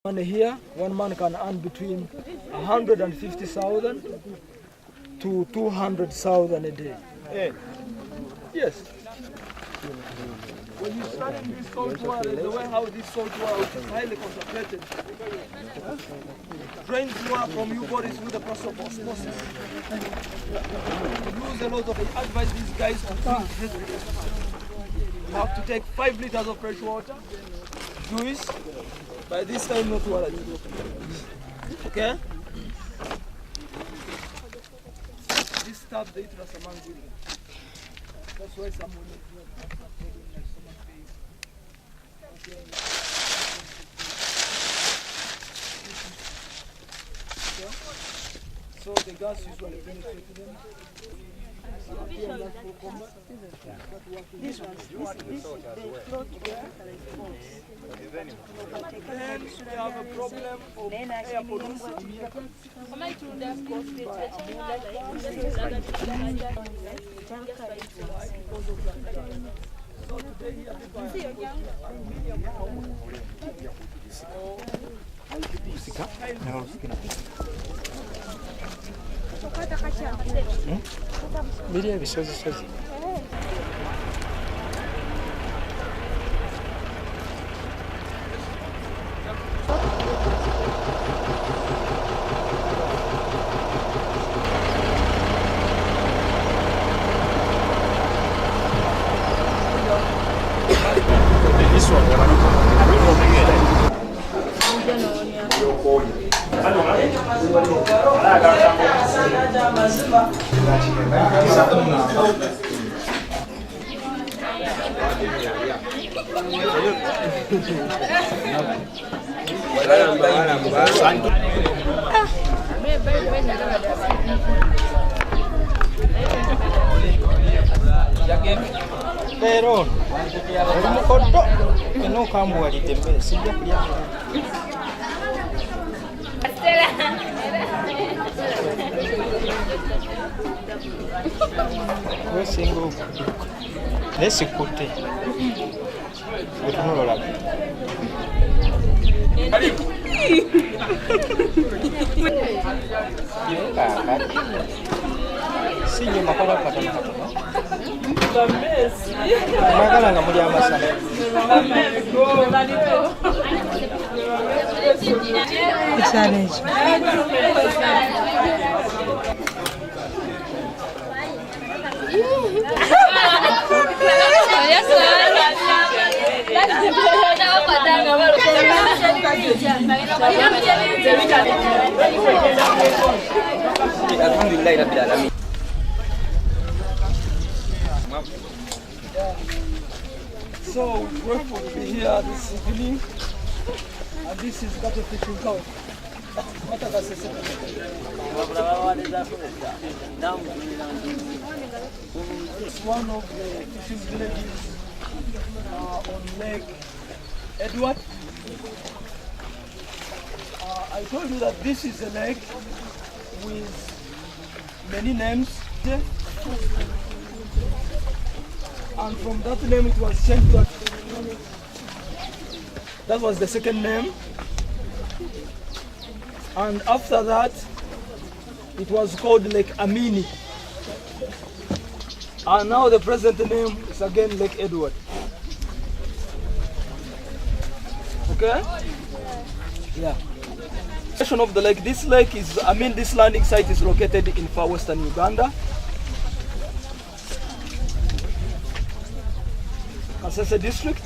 money here. One man can earn between 150,000 to 200,000 a day. Yeah. Yes. When you study this salt water, the way how this salt water is highly concentrated, drains water from your bodies with the process of osmosis. Use a lot of. I advise these guys to drink heavily. You have to take 5 liters of fresh water, juice. By this time, not water. Okay? This stuff they eat as a mango. That's why someone is not problem like stomach pain. Okay? So the gas usually penetrates them. This one, they float together like boats. Then we have a problem of air pollution. So today Biriya bisozisozi. Pero oli mukoddo eno okambuwalidde emmere sijja kulya. Wesinga okudduka naye sikutte wetunula olaga kakati sinye makola katono katono mwagala nga muli amasana Ekyalo ekyo alhamdulillahi rabbil alamin. So we're grateful to be here this evening, and this is Gato Fishing Town. It's one of the fishing villages on Lake Edward. I told you that this is a lake with many names. And from that name it was changed to, that was the second name. And after that it was called Lake Amini. And now the present name is again Lake Edward. Okay? Yeah. Of the lake. This lake is, this landing site is located in far western Uganda. Kasese district.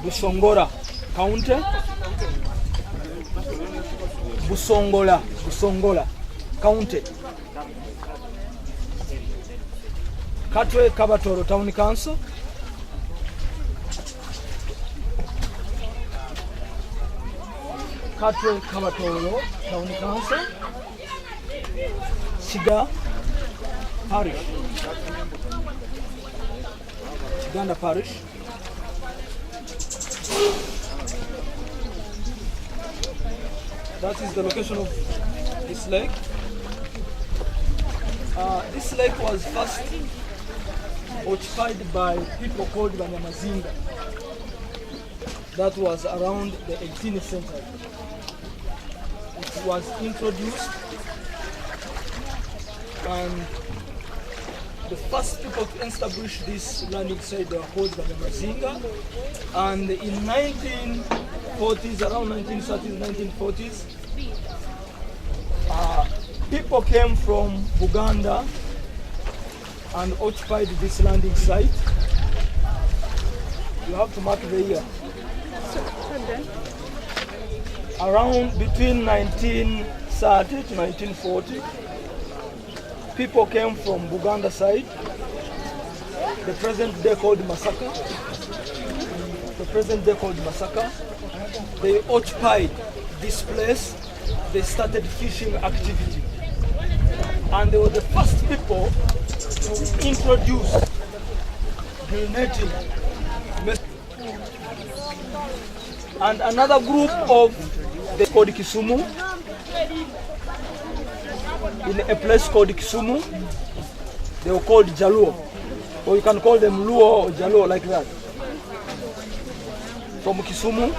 Busongola county. Busongola county. Katwe Kabatoro Town Council. Katwe Kabatoro Town Council. Siga Parish. Uganda Parish. That is the location of this lake. This lake was first occupied by people called Banyamazinga. That was around the 18th century. It was introduced, and the first people to establish this landing site were called Banyamazinga. And in 1940s, around 1930s, 1940s, people came from Buganda and occupied this landing site. You have to mark the year. Around between 1930 to 1940, people came from Buganda side, the present day called Masaka. They occupied this place. They started fishing activity. And they were the first people to introduce grenading. And another group of they called Kisumu, in a place called Kisumu, they were called Jaluo, or you can call them Luo or Jaluo, like that. From Kisumu,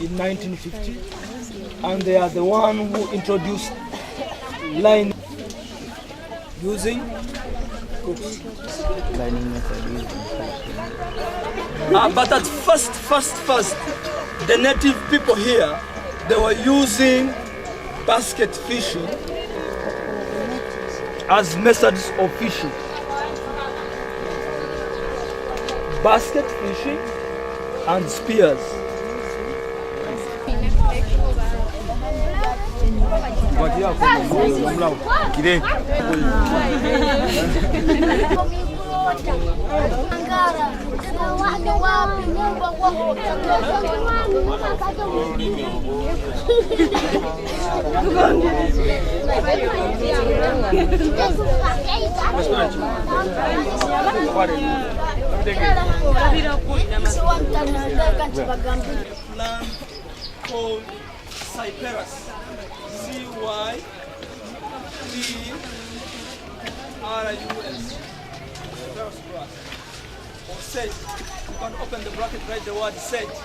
in 1950, and they are the one who introduced line using hooks. But at first, the native people here, they were using basket fishing as methods of fishing. Basket fishing and spears. Plant called Cyperus. C-Y-P-R-U-S. Cyperus grass. Or sedge. You can open the bracket, write the word sedge.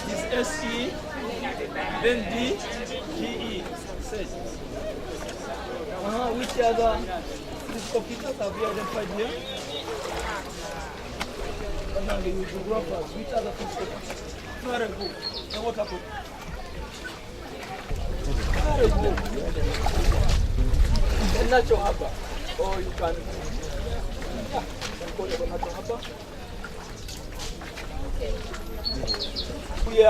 It's S-E, then D-G-E. Sedge. Which other physical features have you identified here? The geographers, which other physical features? Very good. The water book. Very good. The natural harbor. Or you can call it a natural harbor. We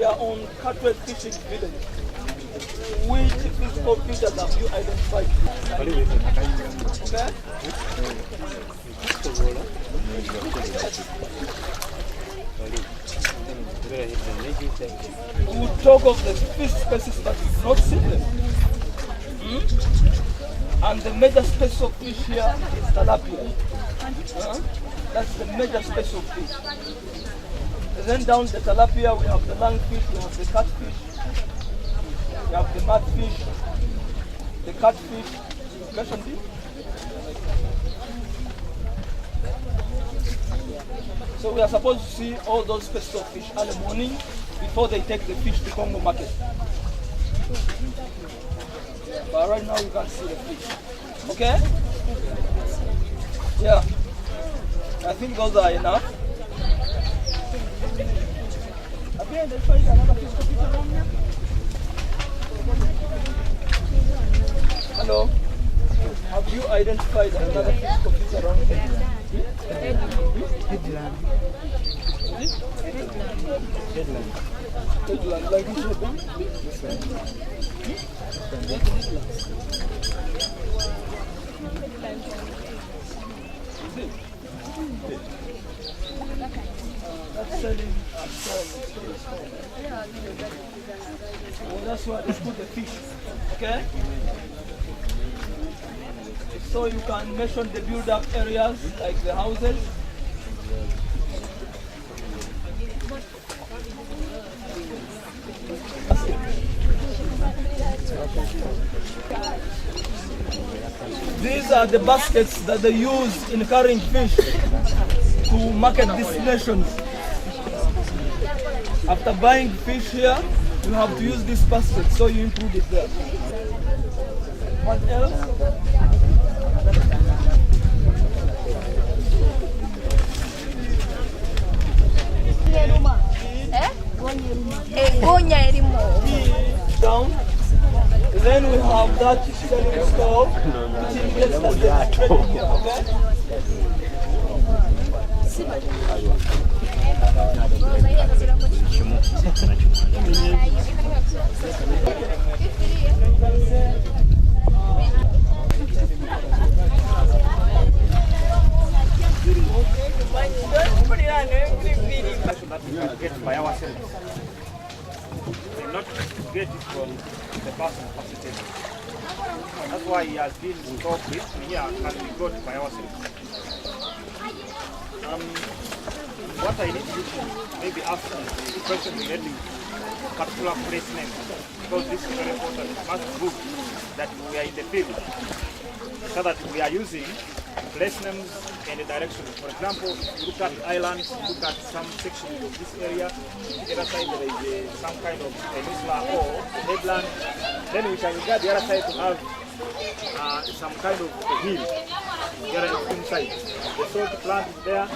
are on Catwell Fishing Village. Which physical features have you identified? Okay? We will talk of the fish species that we've not seen them. And the major species of fish here is tilapia. That's the major species of fish. And then down the tilapia we have the lungfish, we have the catfish, we have the mudfish, the catfish. Mentioned it? So we are supposed to see all those species of fish early morning before they take the fish to Congo market. But right now you can't see the fish. Okay? Yeah. I think those are enough. Have you identified another physical feature around here? Hello? Have you identified another physical feature around here? Headland. Headland, like this headland? That's selling at stall. Well, that's why they put the fish. Okay? So you can mention the build-up areas like the houses. These are the baskets that they use in carrying fish to market destinations. After buying fish here, you have to use this basket, so you include it there. What else? Down. Then we have that selling stove, which indicates that there is trading here, okay? Get by ourselves. And not get it from the person facilitating. That's why he has been talked with here and we got by ourselves. What I need you to maybe ask is the question relating particular place name, because this is very important. It must prove that we are in the field, so that we are using place names and the direction. For example, you look at islands, you look at some sections of this area, the other side there is some kind of peninsula or headland, then we can regard the other side to have some kind of a hill. Here inside. The salt plant is there,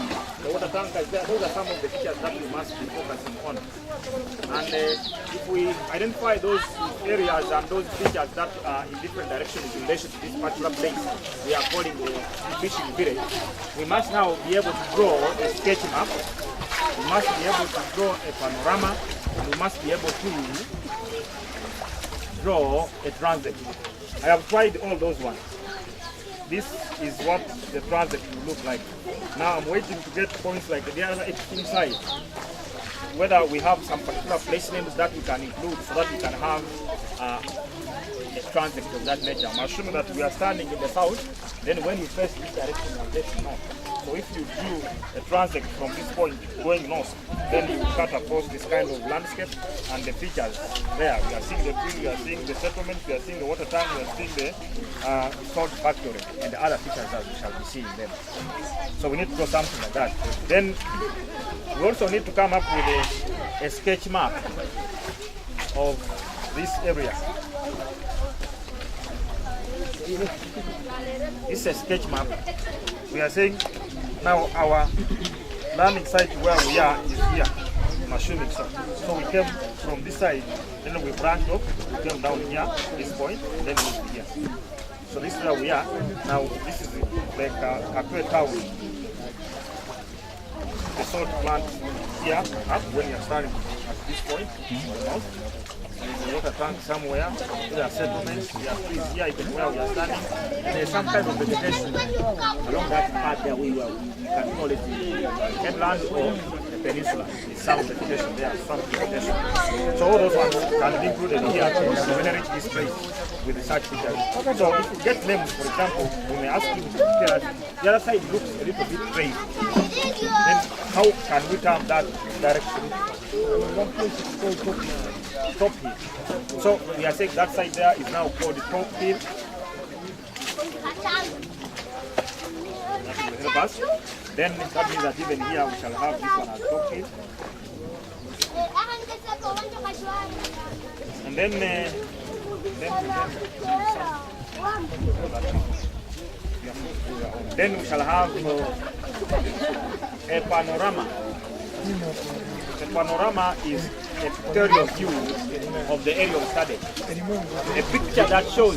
the water tank is there. Those are some of the features that we must be focusing on. And if we identify those areas and those features that are in different directions in relation to this particular place we are calling the fishing village, we must now be able to draw a sketch map, we must be able to draw a panorama, and we must be able to draw a transit. I have tried all those ones. This is what the transit will look like. Now I'm waiting to get points like the other extreme side, whether we have some particular place names that we can include so that we can have a transit of that nature. I'm assuming that we are standing in the south, then when you face this direction, you are facing north. So if you do a transit from this point going north, then you cut across this kind of landscape and the features there. We are seeing the tree, we are seeing the settlement, we are seeing the water tank, we are seeing the salt factory and the other features that we shall be seeing them. So we need to do something like that. Then we also need to come up with a sketch map of this area. This is a sketch map. We are saying now our landing site where we are is here, I'm assuming so. So we came from this side, then we branched off, we came down here, this point, then we moved here. So this is where we are. Now this is like Akwe town. The salt plant here, up when you're starting at this point, there's a water tank somewhere, there are settlements, there are trees here, even where we are standing, and there's some kind of vegetation along that part there we can call it the headland or the peninsula. It's some vegetation there, some vegetation. So all those ones can be included here to enrich this place with the search features. So if you get names, for example, we may ask you to tell us, the other side looks a little bit gray. Then how can we turn that direction? One place is called Top Hill. So we are saying that side there is now called the Top Hill. That will help us. Then that means that even here we shall have this one as Top Hill. And then we shall have a panorama. The panorama is a pictorial view of the area of study. A picture that shows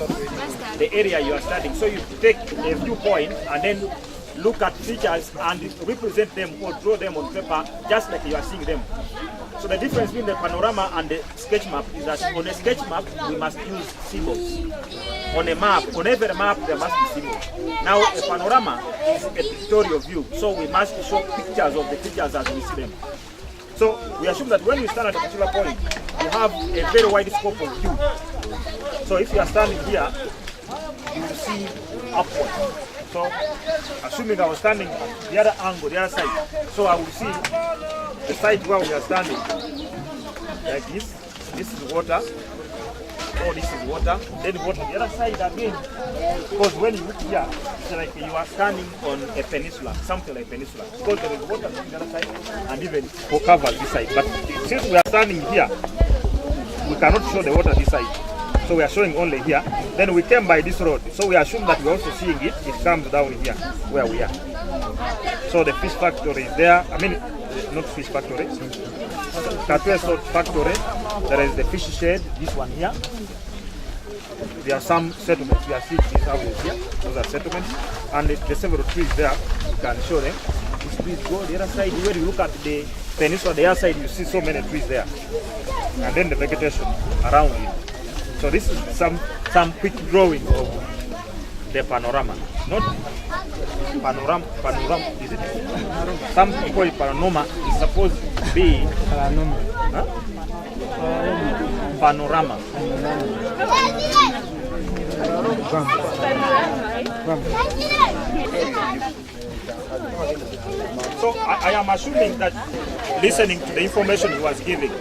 the area you are studying. So you take a viewpoint and then look at features and represent them or draw them on paper just like you are seeing them. So the difference between the panorama and the sketch map is that on a sketch map we must use symbols. On a map, on every map there must be symbols. Now a panorama is a pictorial view, so we must show pictures of the features as we see them. So we assume that when you stand at a particular point, you have a very wide scope of view. So if you are standing here, you will see upward. So assuming I was standing at the other angle, the other side, so I will see the side where we are standing like this. This is water. oh, this is water. Then you go to the other side again. Because when you look here, it's like you are standing on a peninsula, something like peninsula. Because there is water on the other side and even for cover this side. But since we are standing here, we cannot show the water this side. So we are showing only here. Then we came by this road. So we assume that we're also seeing it. It comes down here where we are. So the fish factory is there. I mean, not fish factory. Katwe Salt Factory. There is the fish shed, this one here. There are some settlements. We are seeing these houses here. Those are settlements. And the several trees there. You can show them. These trees go the other side. When you look at the peninsula, the other side, you see so many trees there. And then the vegetation around it. So this is some quick drawing of the panorama. Not panorama, is it? Some people call it panorama. It's supposed to be panorama. So I am assuming that listening to the information he was giving,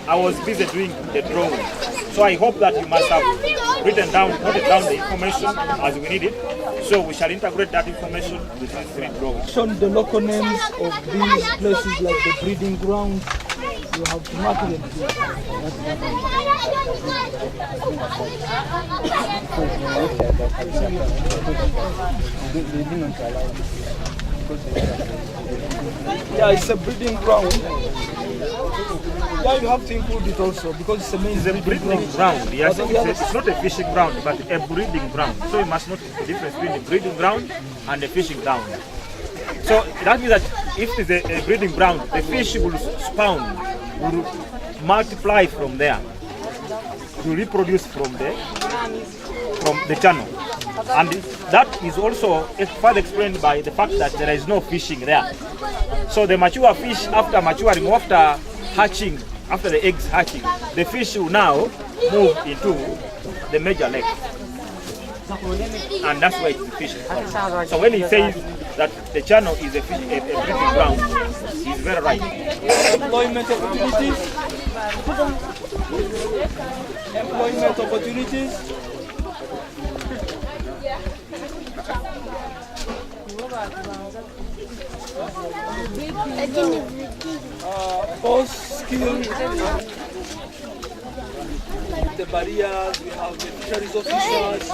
I was busy doing the drawing. So I hope that you must have noted down the information as we need it. So we shall integrate that information with the three drawings. Shown the local names of these places like the breeding grounds. You have to mark them here. Yeah, it's a breeding ground. Yeah, you have to include it also because it's a main breeding ground. Yes, it's not a fishing ground, but a breeding ground. So you must notice the difference between the breeding ground and the fishing ground. So that means that if it is a breeding ground, the fish will spawn, will multiply from there, will reproduce from the channel. And that is also further explained by the fact that there is no fishing there. So the mature fish, after maturing, after hatching, after the eggs hatching, the fish will now move into the major lake. And that's where it's fishing. So when he says that the channel is a breeding ground, he's very right. Employment opportunities. Employment opportunities. Post skill. The barriers, we have the fisheries officers.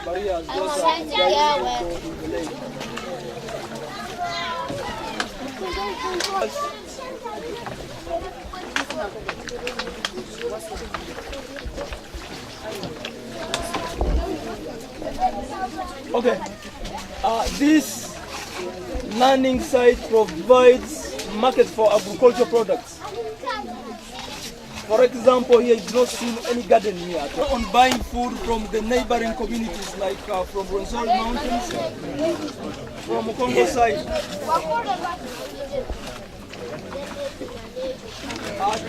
Barriers, those are okay. This landing site provides market for agricultural products. For example, here you don't see any garden here. On buying food from the neighboring communities like from Rwenzori Mountains, from Congo side.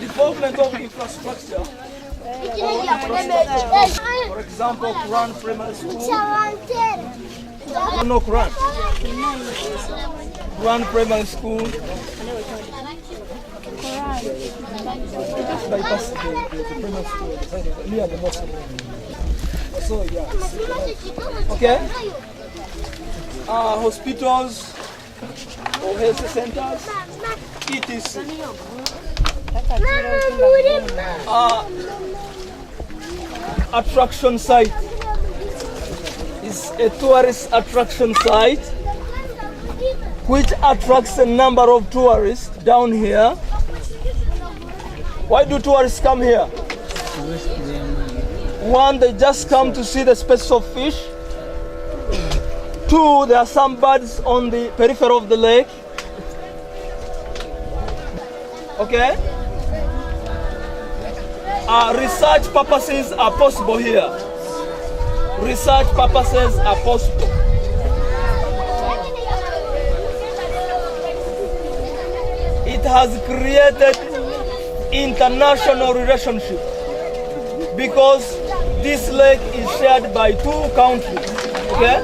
Development of infrastructure. For example, Quran Primary School. No Quran. Quran Primary School. Bypass the primary school near the mosque. So yeah. Okay. Hospitals or health centers. ETC. Attraction site is a tourist attraction site which attracts a number of tourists down here. Why do tourists come here? One, they just come to see the species of fish. Two, there are some birds on the periphery of the lake. Okay? Research purposes are possible here. Research purposes are possible. It has created international relationship because this lake is shared by two countries. Okay?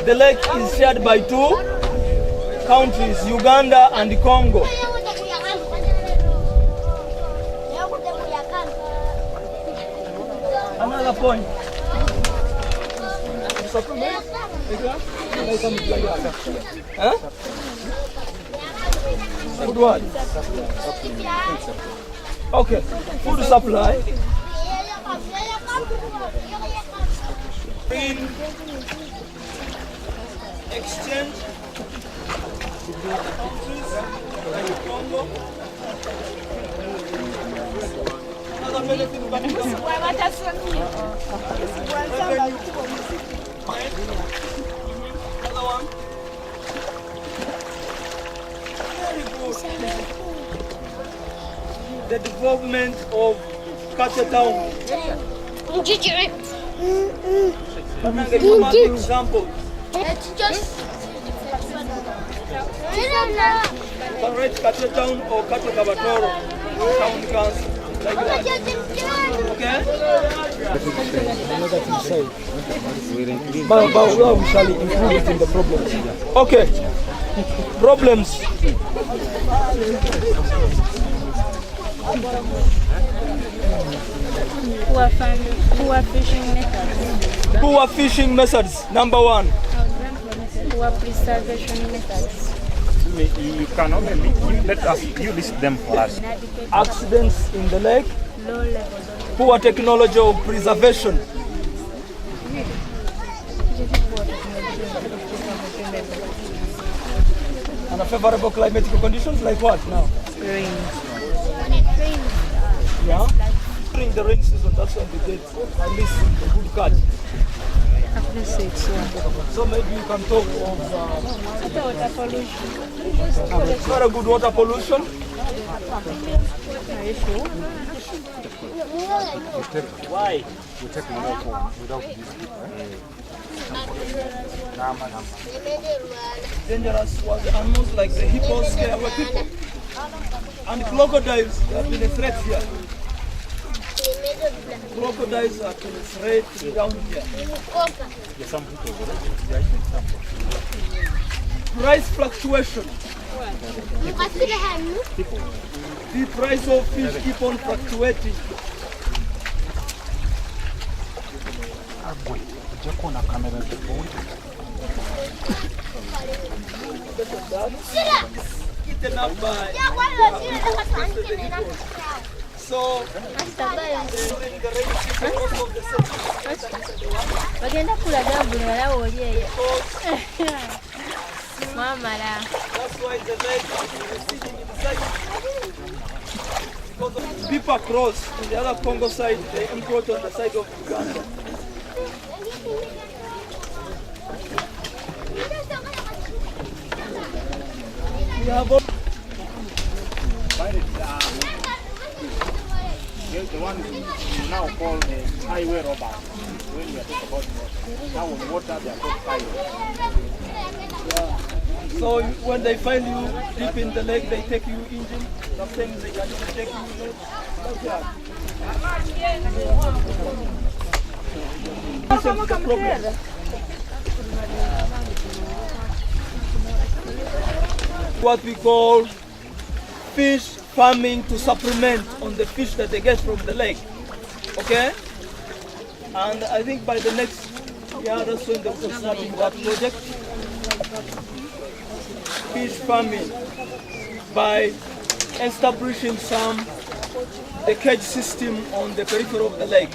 The lake is shared by two countries, Uganda and Congo. Another point. Huh? Food what? Okay, food supply. In exchange countries like Congo. Another benefit of revenue. Another one. Very good. The development of Kacha Town. Example. It's just. Correct Kacha Town or Kacha Kabatoro Town Council. Like that. Okay? But we shall include it in the problems. Okay. Problems. Poor fishing methods, number one. Poor preservation methods. You can only you list them for us. Accidents in the lake. Low levels of Poor technology of preservation. Unfavorable climatic conditions like what now? rain. When it rains, Yeah? During the rain season, that's when they get at least a good catch. After 6, yeah. So maybe you can talk of water pollution. very good water pollution. Why? Dangerous was animals like the hippos scare our people. And crocodiles have been a threat here. Crocodiles have been a threat down here. Price fluctuation. The price of fish keep on fluctuating. Eaten up by so during the rainy season most of the bagenda kulaga buli wala oli eyo mwamala. that's why the lake is receding inside. Because of Bipa cross in the other Congo side, they encroach on the side of Uganda. We have all The one you now call the highway robber. When we are talking about water, now on water they are called highway. so when they find you deep in the lake, they take you engine. Sometimes they can even take you like that. This is the problem. What we call fish farming to supplement on the fish that they get from the lake. Okay? And I think by the next year, that's when they will start that project. Fish farming by establishing the cage system on the periphery of the lake.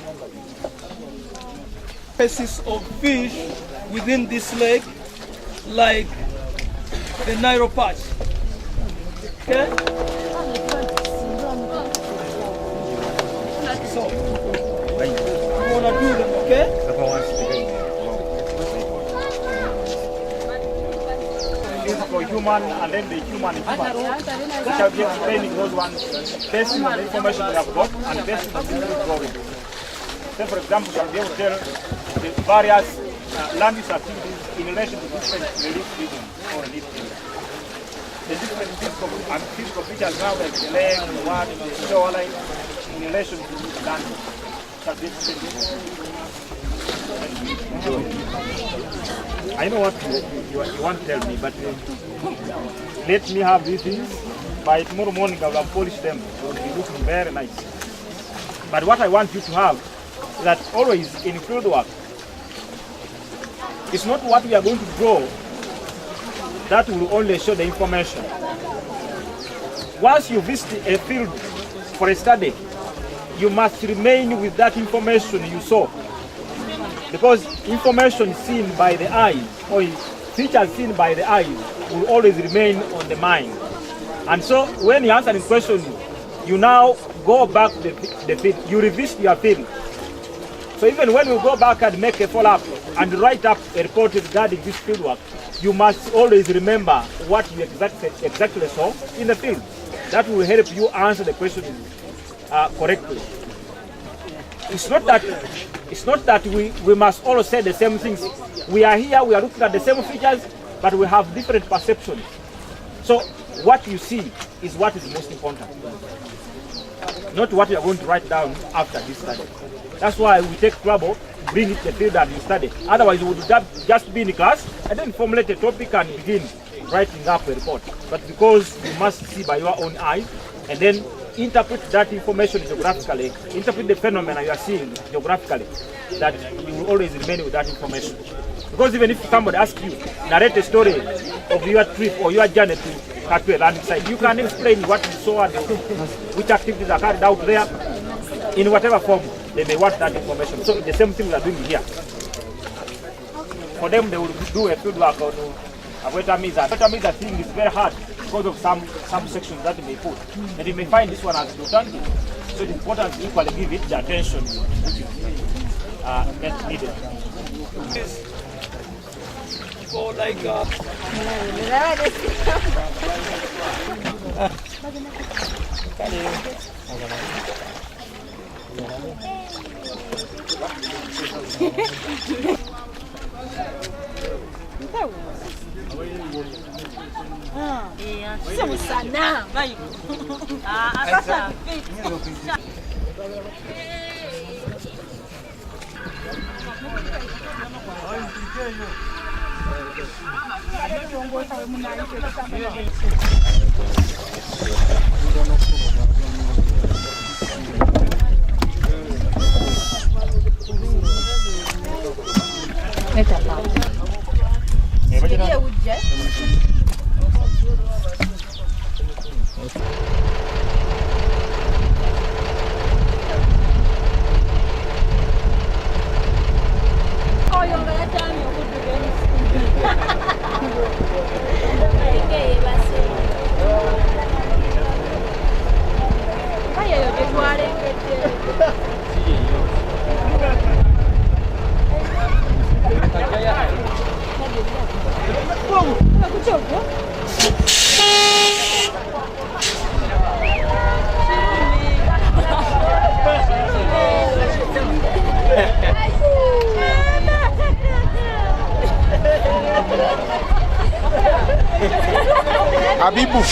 Species of fish within this lake, like the Nile perch. Okay? So, we want to do them, okay? This is for human and then the human. We shall be explaining those ones based on the information we have got and based on the drawing. Then, for example, we shall be able to tell the various land use activities in relation to different relief regions or relief regions. The different physical features now, like the lake, the water, the shoreline, in relation to land use. I know what you want to tell me, but let me have these things. By tomorrow morning, I will have polished them. They will be looking very nice. But what I want you to have is that always in field work, it's not what we are going to draw that will only show the information. Once you visit a field for a study, you must remain with that information you saw. Because information seen by the eyes, or features seen by the eyes, will always remain on the mind. And so when you answer a question, you now go back to the field, you revisit your field. So even when you go back and make a follow-up and write up a report regarding this field work, you must always remember what you exactly saw in the field. That will help you answer the question correctly. It's not that we must all say the same things. We are here, we are looking at the same features, but we have different perceptions. So what you see is what is most important, not what you are going to write down after this study. That's why we take trouble, bring it to the field and you study. Otherwise, we would just be in the class and then formulate a topic and begin writing up a report. But because you must see by your own eyes and then interpret that information geographically, interpret the phenomena you are seeing geographically, that you will always remain with that information. Because even if somebody asks you, narrate a story of your trip or your journey to Katwe landing site, you can explain what you saw and which activities are carried out there in whatever form they may want that information. So the same thing we are doing here. For them, they will do a field work on Aveta Miza. Aveta Miza thing is very hard because of some sections that they may put. And you may find this one as redundant. So it's important to equally give it the attention which is needed. For like Habibu.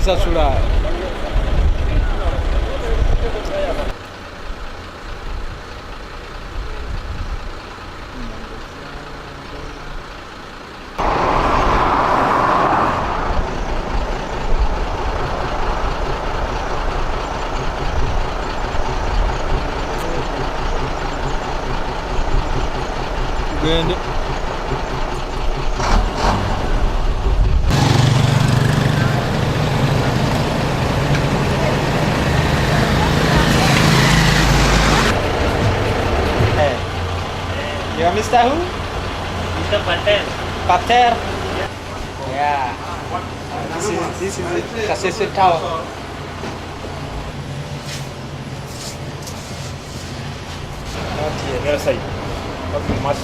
tusasula. Tugende. You are Mr. who? Mr. Patel. Pater. Yeah. This is the Kasese Tower. Not yet. The other side. Okay, much.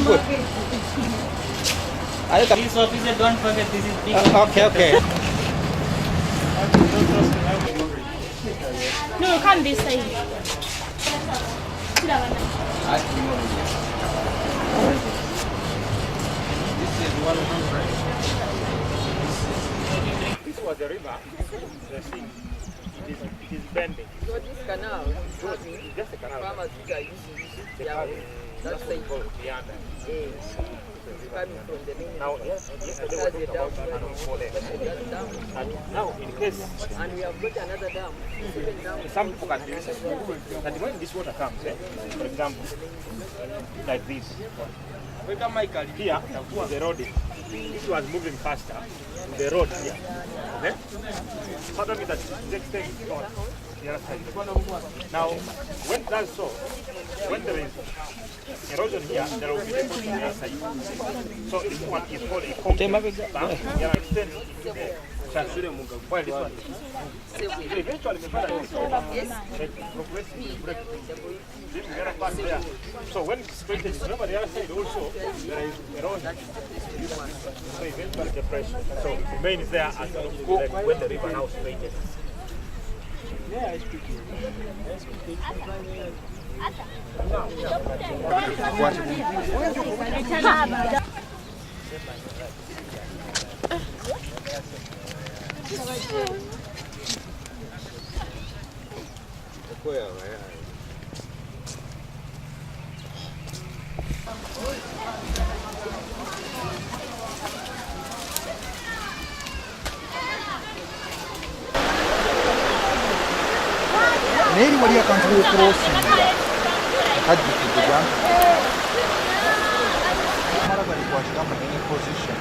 Good. Police officer, don't forget this is big. Okay. No, come this side. This was the river. The sea. It is bending. So this canal, It's just a canal. farmers are using The their canal. way. That's That's the beyond that. coming from the main. Now, yesterday we were talking about Anamfole. And now, in case And we have got another dam. Even down. some people can listen, that when this water comes, for example, like this, here, the road, it was moving faster, the road here, okay? Suddenly that next thing is gone, the other side. Now, when that's so, when there is erosion here, there will be depot on the other side. So this one is called a complex dam, you understand? While this one is. So eventually, the father is progressively breaking. This is very fast there. So when it's straightened, remember the other side also, there is erosion. So eventually the pressure. So it remains there as when the river now straightens. Neri wali akantu w'okwosinga kajjukidde jangu mara bali kwakiramu ne position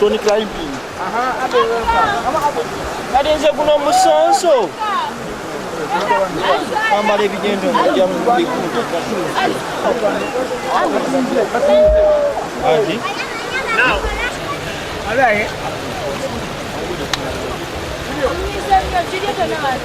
Stone climbing. That is a good musonso. Kwambala ebigendo nojja mu bikuuta. Ati? Now, Video to know.